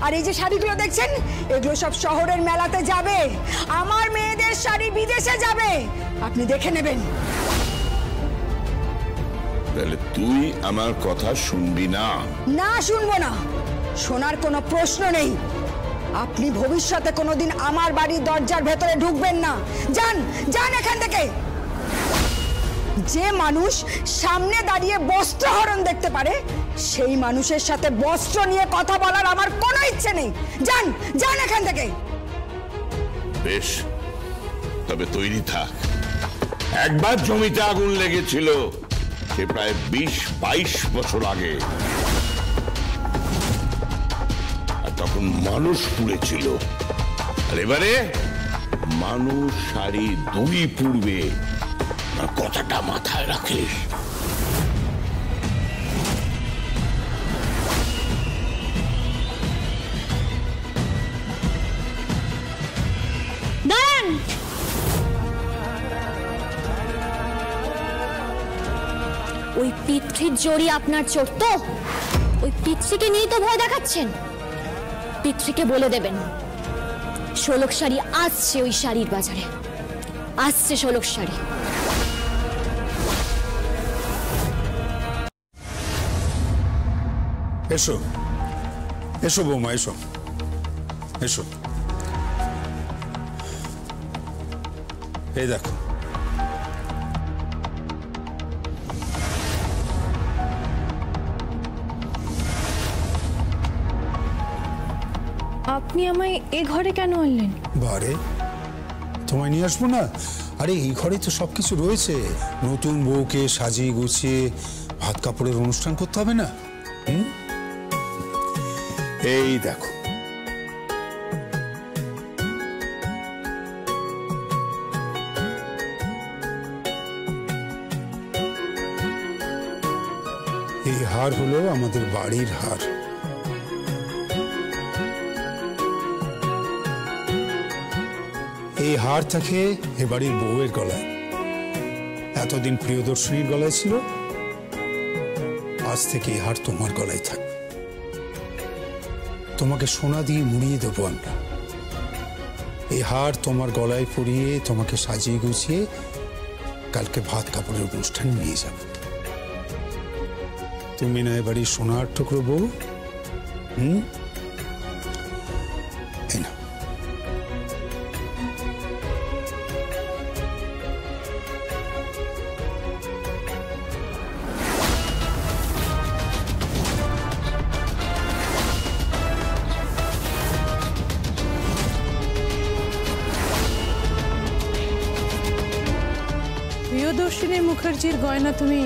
আর এই যে শাড়িগুলো দেখছেন, এগুলো সব শহরের মেলাতে যাবে। আমার মেয়েদের শাড়ি বিদেশে যাবে, আপনি দেখে নেবেন। তাহলে তুই আমার কথা শুনবি না? না, শুনবো না। শোনার কোনো প্রশ্ন নেই। আপনি ভবিষ্যতে কোনোদিন আমার বাড়ির দরজার ভেতরে ঢুকবেন না। যান, যান এখান থেকে। যে মানুষ সামনে দাঁড়িয়ে বস্ত্রহরণ দেখতে পারে, সেই মানুষের সাথে বস্ত্র নিয়ে কথা বলার আমার কোনো ইচ্ছে নেই। যান, যান এখান থেকে। বেশ, তবে তৈরি থাক। একবার জমিতে আগুন লেগেছিল, সে প্রায় 20-22 বছর আগে। আর তখন মানুষ পুড়েছিল, আর এবারে মানুষ শাড়ি দড়ি পুড়বে। কথাটা মাথায় রাখিস। দাঁড়ান। ওই পিতৃর জড়ি আপনার চোর তো? ওই পিতৃকে নিয়ে তো ভয় দেখাচ্ছেন। পিতৃকে বলে দেবেন শোলক শাড়ি আসছে ওই শাড়ির বাজারে, আসছে শোলক শাড়ি। এসো, এসো বৌমা, এসো, এসো। এই দেখো, আপনি আমায় এ ঘরে কেন আনলেন? বারে তোমায় নিয়ে আসবো না? আরে এই ঘরে তো সবকিছু রয়েছে। নতুন বউকে সাজিয়ে গুছিয়ে ভাত কাপড়ের অনুষ্ঠান করতে হবে না? এই দেখো, এই হার হলো আমাদের বাড়ির হার। এই হার থাকে এ বাড়ির বউয়ের গলায়। এতদিন প্রিয়দর্শনীর গলায় ছিল, আজ থেকে এই হার তোমার গলায় থাকবে। তোমাকে সোনা দিয়ে মুড়িয়ে দেবো আমরা। এই হার তোমার গলায় পরিয়ে তোমাকে সাজিয়ে গুছিয়ে কালকে ভাত কাপড়ের অনুষ্ঠান নিয়ে যাব। তুমি না এ বাড়ির সোনার টুকরো বউ। এই না, প্রিয়দর্শিনী মুখার্জির গয়না তুমি